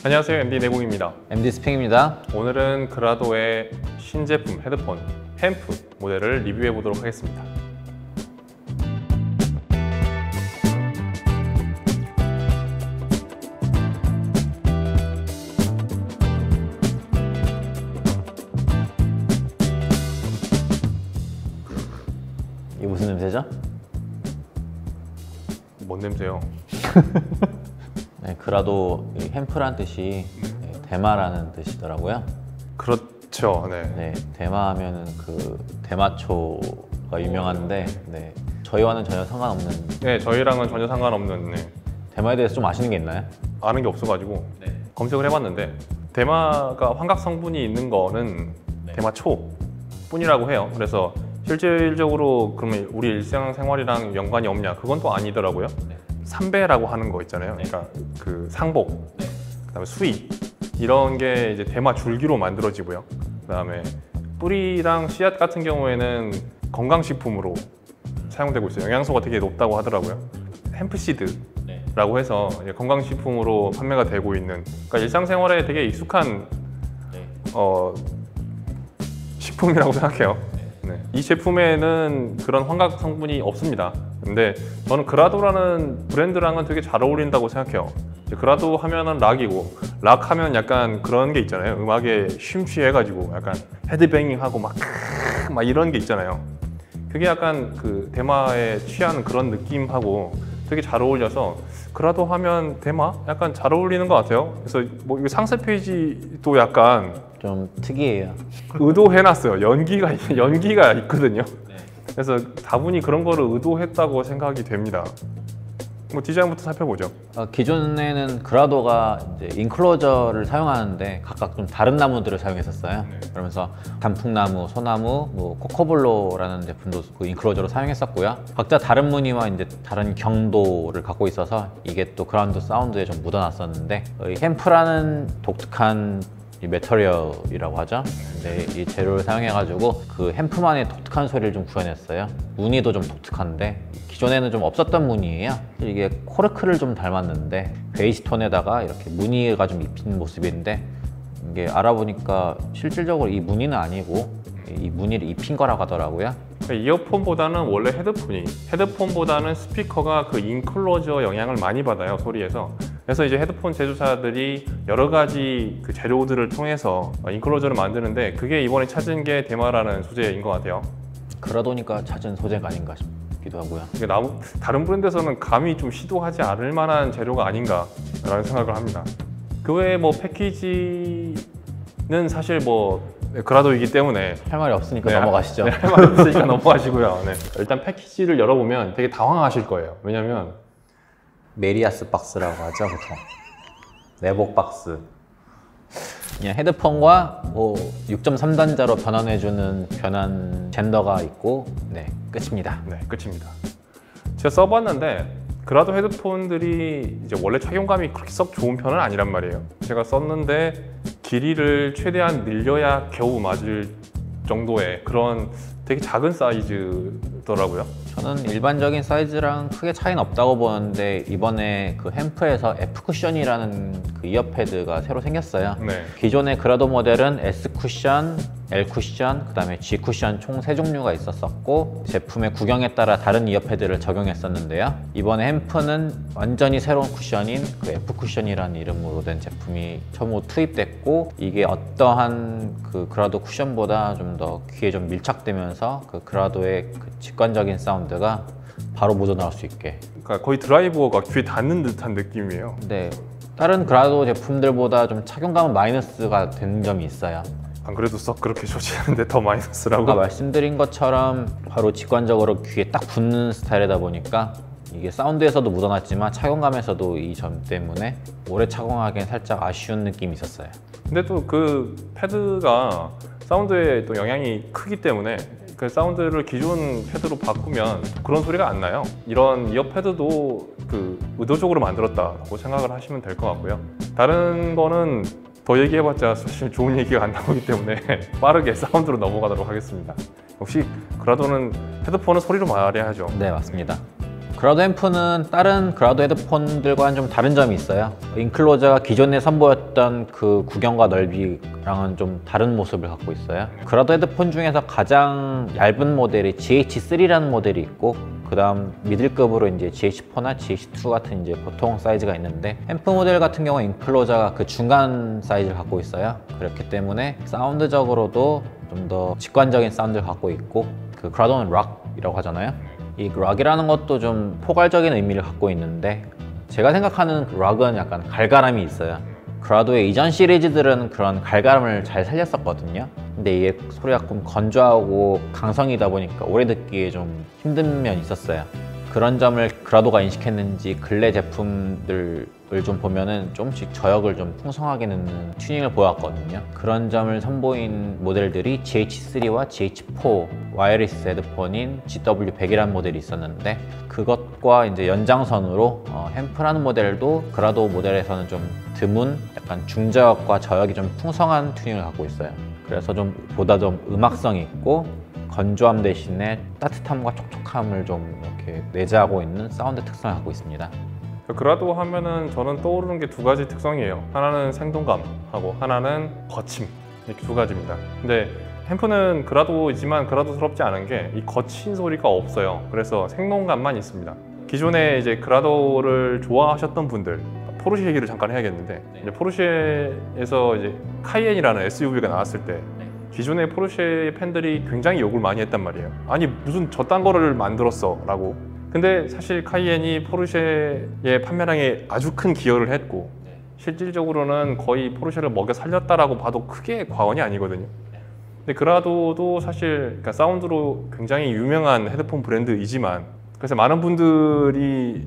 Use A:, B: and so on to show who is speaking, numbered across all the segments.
A: 안녕하세요, MD 내공입니다.
B: MD 스핑입니다.
A: 오늘은 그라도의 신제품 헤드폰 햄프 모델을 리뷰해 보도록 하겠습니다.
B: 이게 무슨 냄새죠?
A: 뭔 냄새요?
B: 네, 그라도 이 햄프란 뜻이 대마라는 뜻이더라고요.
A: 그렇죠, 네.
B: 네, 대마하면은 그 대마초가 유명한데, 네, 저희와는 전혀 상관없는.
A: 네, 저희랑은 전혀 상관없는, 네.
B: 대마에 대해서 좀 아시는 게 있나요?
A: 아는 게 없어가지고 검색을 해봤는데 대마가 환각 성분이 있는 거는 대마초 뿐이라고 해요. 그래서 실질적으로 그러면 우리 일상생활이랑 연관이 없냐? 그건 또 아니더라고요. 삼배라고 하는 거 있잖아요. 그러니까 그 상복, 그다음에 수잎 이런 게 이제 대마 줄기로 만들어지고요. 그다음에 뿌리랑 씨앗 같은 경우에는 건강식품으로 사용되고 있어요. 영양소가 되게 높다고 하더라고요. 햄프시드라고 해서 건강식품으로 판매가 되고 있는, 그러니까 일상생활에 되게 익숙한 식품이라고 생각해요. 네. 이 제품에는 그런 환각 성분이 없습니다. 근데 저는 그라도라는 브랜드랑은 되게 잘 어울린다고 생각해요. 그라도 하면은 락이고, 락 하면 약간 그런 게 있잖아요. 음악에 심취해가지고 약간 헤드뱅잉하고 막 이런 게 있잖아요. 그게 약간 그 대마에 취하는 그런 느낌하고 되게 잘 어울려서 그라도 하면 대마 약간 잘 어울리는 것 같아요. 그래서 뭐 이거 상세 페이지도 약간
B: 좀 특이해요.
A: 의도해놨어요. 연기가 있거든요. 그래서 다분히 그런 거를 의도했다고 생각이 됩니다. 뭐 디자인부터 살펴보죠.
B: 기존에는 그라도가 이제 인클로저를 사용하는데 각각 좀 다른 나무들을 사용했었어요. 그러면서 단풍나무, 소나무, 뭐 코코블로라는 제품도 그 인클로저로 사용했었고요. 각자 다른 무늬와 이제 다른 경도를 갖고 있어서 이게 또 그라운드 사운드에 좀 묻어났었는데, 이 햄프라는 독특한 이 메터리얼이라고 하죠. 근데 이 재료를 사용해가지고 그 햄프만의 독특한 소리를 좀 구현했어요. 무늬도 좀 독특한데 기존에는 좀 없었던 무늬예요. 이게 코르크를 좀 닮았는데 베이지 톤에다가 이렇게 무늬가 좀 입힌 모습인데, 이게 알아보니까 실질적으로 이 무늬는 아니고 이 무늬를 입힌 거라고 하더라고요.
A: 이어폰보다는 원래 헤드폰보다는 스피커가 그 인클로저 영향을 많이 받아요, 소리에서. 그래서 이제 헤드폰 제조사들이 여러 가지 그 재료들을 통해서 인클로저를 만드는데, 그게 이번에 찾은 게 대마라는 소재인 것 같아요.
B: 그러더니까 찾은 소재가 아닌가 싶기도 하고요.
A: 다른 브랜드에서는 감히 좀 시도하지 않을 만한 재료가 아닌가라는 생각을 합니다. 그 외에 뭐 패키지는 사실 뭐 그라도이기 때문에
B: 할 말이 없으니까 넘어가시죠.
A: 할 말이 없으니까 넘어가시고요. 네. 일단 패키지를 열어보면 되게 당황하실 거예요. 왜냐면
B: 메리아스 박스라고 하죠, 보통. 내복 박스. 그냥 헤드폰과 뭐 6.3단자로 변환해주는 변환 젠더가 있고, 네, 끝입니다.
A: 네, 끝입니다. 제가 써봤는데 그라도 헤드폰들이 이제 원래 착용감이 그렇게 썩 좋은 편은 아니란 말이에요. 제가 썼는데 길이를 최대한 늘려야 겨우 맞을 정도의 그런 되게 작은 사이즈더라고요.
B: 저는 일반적인 사이즈랑 크게 차이는 없다고 보는데, 이번에 그 햄프에서 F쿠션이라는 그 이어패드가 새로 생겼어요.
A: 네.
B: 기존의 그라도 모델은 S쿠션, L쿠션, 그 다음에 G쿠션 총 3종류가 있었었고, 제품의 구경에 따라 다른 이어패드를 적용했었는데요. 이번에 햄프는 완전히 새로운 쿠션인 그 F쿠션이라는 이름으로 된 제품이 처음으로 투입됐고, 이게 어떠한 그 그라도 쿠션보다 좀 더 귀에 좀 밀착되면서 그 그라도의 그 직관적인 사운드가 바로 묻어나올 수 있게.
A: 그러니까 거의 드라이버가 귀에 닿는 듯한 느낌이에요.
B: 네, 다른 그라도 제품들보다 좀 착용감은 마이너스가 된 점이 있어요.
A: 안 그래도 썩 그렇게 좋지 않은데 더 마이너스라고?
B: 아까 말씀드린 것처럼 바로 직관적으로 귀에 딱 붙는 스타일이다 보니까 이게 사운드에서도 묻어났지만 착용감에서도 이 점 때문에 오래 착용하기엔 살짝 아쉬운 느낌이 있었어요.
A: 근데 또 그 패드가 사운드에 또 영향이 크기 때문에 그 사운드를 기존 패드로 바꾸면 그런 소리가 안 나요. 이런 이어패드도 그 의도적으로 만들었다고 생각을 하시면 될 것 같고요. 다른 거는 더 얘기해봤자 사실 좋은 얘기가 안 나오기 때문에 빠르게 사운드로 넘어가도록 하겠습니다. 역시 그라도는 헤드폰은 소리로 말해야죠.
B: 네, 맞습니다. 그라도 앰프는 다른 그라도 헤드폰들과는 좀 다른 점이 있어요. 인클로저가 기존에 선보였던 그 구경과 넓이랑은 좀 다른 모습을 갖고 있어요. 그라도 헤드폰 중에서 가장 얇은 모델이 GH3라는 모델이 있고, 그 다음 미들급으로 이제 GH4나 GH2 같은 이제 보통 사이즈가 있는데, 앰프 모델 같은 경우 인클로저가 그 중간 사이즈를 갖고 있어요. 그렇기 때문에 사운드적으로도 좀 더 직관적인 사운드를 갖고 있고, 그 그라도는 락이라고 하잖아요. 이 락이라는 것도 좀 포괄적인 의미를 갖고 있는데, 제가 생각하는 락은 약간 갈가람이 있어요. 그라도의 이전 시리즈들은 그런 갈가람을 잘 살렸었거든요. 근데 이게 소리가 좀 건조하고 강성이다 보니까 오래 듣기에 좀 힘든 면이 있었어요. 그런 점을 그라도가 인식했는지 근래 제품들을 좀 보면은 조금씩 저역을 좀 풍성하게 넣는 튜닝을 보았거든요. 그런 점을 선보인 모델들이 GH3와 GH4 와이어리스 헤드폰인 GW100이라는 모델이 있었는데, 그것과 이제 연장선으로 햄프라는 모델도 그라도 모델에서는 좀 드문 약간 중저역과 저역이 좀 풍성한 튜닝을 갖고 있어요. 그래서 좀 보다 좀 음악성 있고 건조함 대신에 따뜻함과 촉촉함을 좀 이렇게 내재하고 있는 사운드 특성을 갖고 있습니다.
A: 그라도 하면은 저는 떠오르는 게 두 가지 특성이에요. 하나는 생동감하고 하나는 거침, 이렇게 두 가지입니다. 근데 햄프는 그라도이지만 그라도스럽지 않은 게 이 거친 소리가 없어요. 그래서 생동감만 있습니다. 기존에 이제 그라도를 좋아하셨던 분들, 포르쉐 얘기를 잠깐 해야겠는데, 이제 포르쉐에서 이제 카이엔이라는 SUV가 나왔을 때 기존의 포르쉐 팬들이 굉장히 욕을 많이 했단 말이에요. 아니 무슨 저딴 거를 만들었어 라고. 근데 사실 카이엔이 포르쉐의 판매량에 아주 큰 기여를 했고, 실질적으로는 거의 포르쉐를 먹여 살렸다라고 봐도 크게 과언이 아니거든요. 근데 그라도도 사실 그러니까 사운드로 굉장히 유명한 헤드폰 브랜드이지만, 그래서 많은 분들이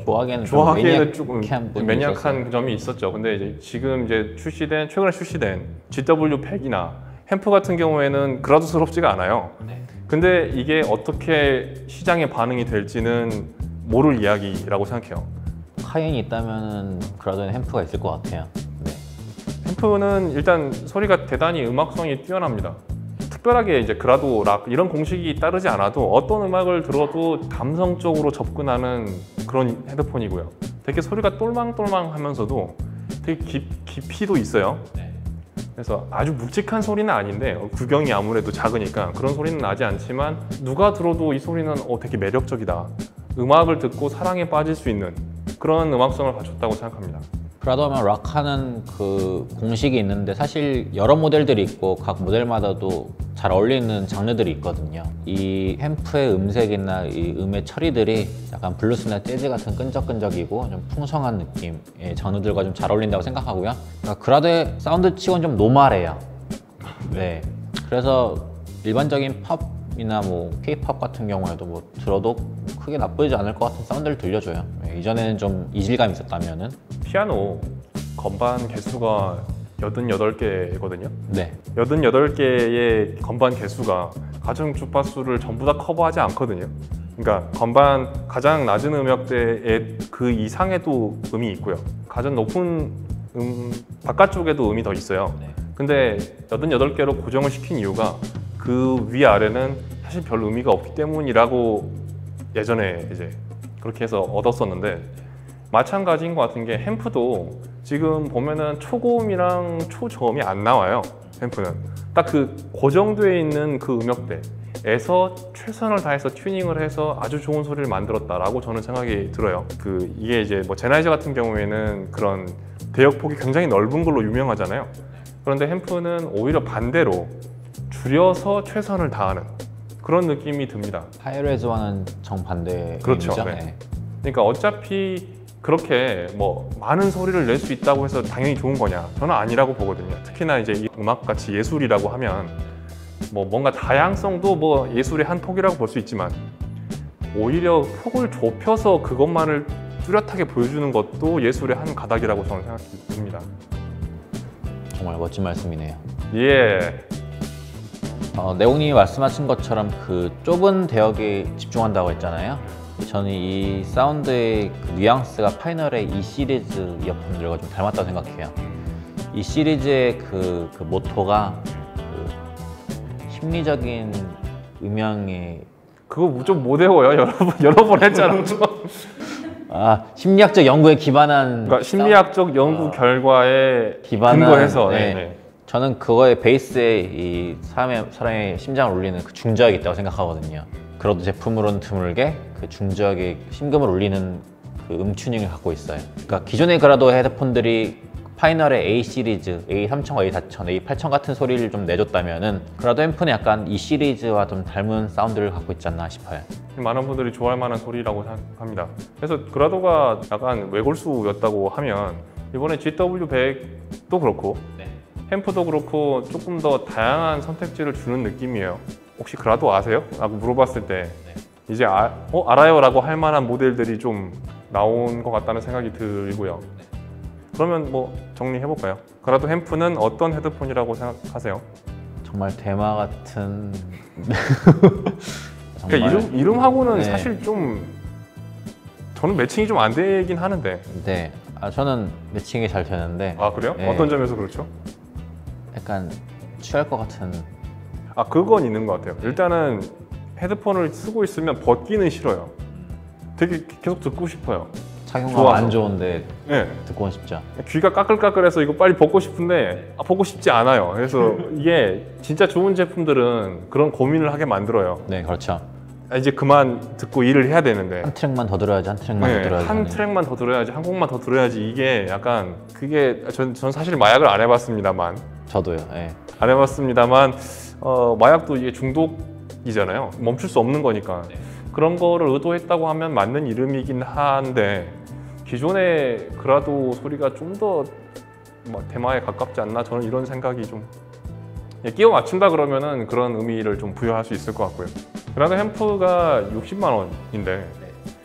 A: 좋아하기에는 조금 매니악한 점이 있었죠. 근데 이제 지금 이제 최근에 출시된 GW100이나 햄프 같은 경우에는 그라도스럽지가 않아요. 근데 이게 어떻게 시장에 반응이 될지는 모를 이야기라고 생각해요.
B: 카이엔이 있다면 그라도는 햄프가 있을 것 같아요. 네.
A: 햄프는 일단 소리가 대단히 음악성이 뛰어납니다. 특별하게 이제 그라도 락 이런 공식이 따르지 않아도 어떤 음악을 들어도 감성적으로 접근하는 그런 헤드폰이고요. 되게 소리가 똘망똘망 하면서도 되게 깊이도 있어요. 그래서 아주 묵직한 소리는 아닌데, 구경이 아무래도 작으니까 그런 소리는 나지 않지만 누가 들어도 이 소리는 되게 매력적이다, 음악을 듣고 사랑에 빠질 수 있는 그런 음악성을 갖췄다고 생각합니다.
B: 그라도 하면 락하는 그 공식이 있는데, 사실 여러 모델들이 있고 각 모델마다도 잘 어울리는 장르들이 있거든요. 이 햄프의 음색이나 이 음의 처리들이 약간 블루스나 재즈 같은 끈적끈적이고 좀 풍성한 느낌의 장르들과 좀 잘 어울린다고 생각하고요. 그러니까 그라도의 사운드 치고는 좀 노멀해요. 네. 그래서 일반적인 팝이나 뭐 K-팝 같은 경우에도 뭐 들어도 크게 나쁘지 않을 것 같은 사운드를 들려줘요. 네. 이전에는 좀 이질감이 있었다면은.
A: 피아노 건반 개수가 88개거든요.
B: 네.
A: 88개의 건반 개수가 가정 주파수를 전부 다 커버하지 않거든요. 그러니까 건반 가장 낮은 음역대의 그 이상에도 음이 있고요. 가장 높은 바깥쪽에도 음이 더 있어요. 근데 88개로 고정을 시킨 이유가 그 위아래는 사실 별 의미가 없기 때문이라고 예전에 이제 그렇게 해서 얻었었는데, 마찬가지인 것 같은 게 햄프도 지금 보면은 초고음이랑 초저음이 안 나와요. 햄프는 딱 그 고정되어 있는 그 음역대에서 최선을 다해서 튜닝을 해서 아주 좋은 소리를 만들었다라고 저는 생각이 들어요. 이게 이제 뭐 제나이저 같은 경우에는 그런 대역폭이 굉장히 넓은 걸로 유명하잖아요. 그런데 햄프는 오히려 반대로 줄여서 최선을 다하는 그런 느낌이 듭니다.
B: 하이레즈와는 정반대의
A: 그렇죠.
B: 의미죠?
A: 네. 그러니까 어차피 그렇게 뭐 많은 소리를 낼 수 있다고 해서 당연히 좋은 거냐? 저는 아니라고 보거든요. 특히나 이제 이 음악같이 예술이라고 하면 뭐 뭔가 다양성도 뭐 예술의 한 폭이라고 볼 수 있지만, 오히려 폭을 좁혀서 그것만을 뚜렷하게 보여주는 것도 예술의 한 가닥이라고 저는 생각이 듭니다.
B: 정말 멋진 말씀이네요.
A: 예.
B: 내용님이 말씀하신 것처럼 그 좁은 대역에 집중한다고 했잖아요. 저는 이 사운드의 그 뉘앙스가 파이널의 이 시리즈 이어폰들과 좀 닮았다고 생각해요. 이 시리즈의 그 모토가 그 심리적인 음향의
A: 그거 좀 못 외워요. 여러 번 했잖아.
B: 아, 심리학적 연구에 기반한
A: 그러니까 심리학적 연구 결과에 근거해서
B: 네.
A: 네.
B: 저는 그거의 베이스에 이 사람의 심장을 울리는 그 중저역이 있다고 생각하거든요. 그로도 제품으로는 드물게 그 중저역이 심금을 울리는 그 튜닝을 갖고 있어요. 그러니까 기존의 그라도 헤드폰들이 파이널의 A 시리즈, A3000, A4000, A8000 같은 소리를 좀 내줬다면은 그라도 앰프는 약간 이 시리즈와 좀 닮은 사운드를 갖고 있지 않나 싶어요.
A: 많은 분들이 좋아할 만한 소리라고 생각합니다. 그래서 그라도가 약간 외골수였다고 하면 이번에 GW100도 그렇고 앰프도 그렇고 조금 더 다양한 선택지를 주는 느낌이에요. 혹시 그라도 아세요? 라고 물어봤을 때 이제 알아요 라고 할 만한 모델들이 좀 나온 것 같다는 생각이 들고요. 그러면 뭐 정리해볼까요? 그라도 앰프는 어떤 헤드폰이라고 생각하세요?
B: 정말 대마 같은
A: 그러니까 이름하고는
B: 네.
A: 사실 좀 저는 매칭이 좀 안 되긴 하는데.
B: 네, 저는 매칭이 잘 되는데
A: 아 그래요?
B: 네.
A: 어떤 점에서 그렇죠?
B: 약간 취할 것 같은.
A: 그건 있는 것 같아요. 일단은 헤드폰을 쓰고 있으면 벗기는 싫어요. 되게 계속 듣고 싶어요.
B: 착용감
A: 좋아서.
B: 안 좋은데
A: 네.
B: 듣고는 싶죠.
A: 귀가 까끌까끌해서 이거 빨리 벗고 싶은데 벗고 싶지 않아요. 그래서 이게 진짜 좋은 제품들은 그런 고민을 하게 만들어요.
B: 네, 그렇죠.
A: 이제 그만 듣고 일을 해야 되는데
B: 한 트랙만 더 들어야지, 한 트랙만 더 들어야지.
A: 한 트랙만 더 들어야지, 한 곡만 더 들어야지. 이게 약간 그게 전 사실 마약을 안 해봤습니다만
B: 저도요. 예.
A: 안 해봤습니다만 마약도 이게 중독이잖아요. 멈출 수 없는 거니까. 그런 거를 의도했다고 하면 맞는 이름이긴 한데 기존의 그라도 소리가 좀 더 대마에 가깝지 않나? 저는 이런 생각이 좀 끼워 맞춘다 그러면은 그런 의미를 좀 부여할 수 있을 것 같고요. 그라도 앰프가 60만 원인데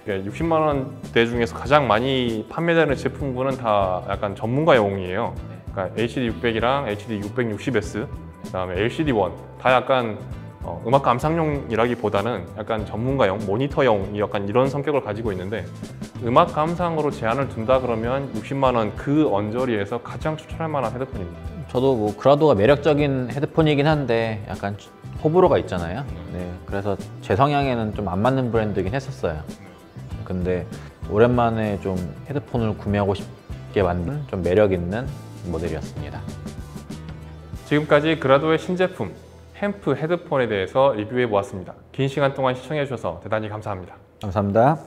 A: 60만 원대 중에서 가장 많이 판매되는 제품군은 다 약간 전문가용이에요. 그러니까 HD600이랑 HD660S, 그다음에 LCD1 다 약간 음악 감상용이라기보다는 약간 전문가용, 모니터용 약간 이런 성격을 가지고 있는데 음악 감상으로 제한을 둔다 그러면 60만 원 그 언저리에서 가장 추천할 만한 헤드폰입니다.
B: 저도 뭐 그라도가 매력적인 헤드폰이긴 한데 약간 호불호가 있잖아요. 네, 그래서 제 성향에는 좀 안 맞는 브랜드이긴 했었어요. 근데 오랜만에 좀 헤드폰을 구매하고 싶게 만든 좀 매력 있는 모델이었습니다.
A: 지금까지 그라도의 신제품 햄프 헤드폰에 대해서 리뷰해 보았습니다. 긴 시간 동안 시청해 주셔서 대단히 감사합니다.
B: 감사합니다.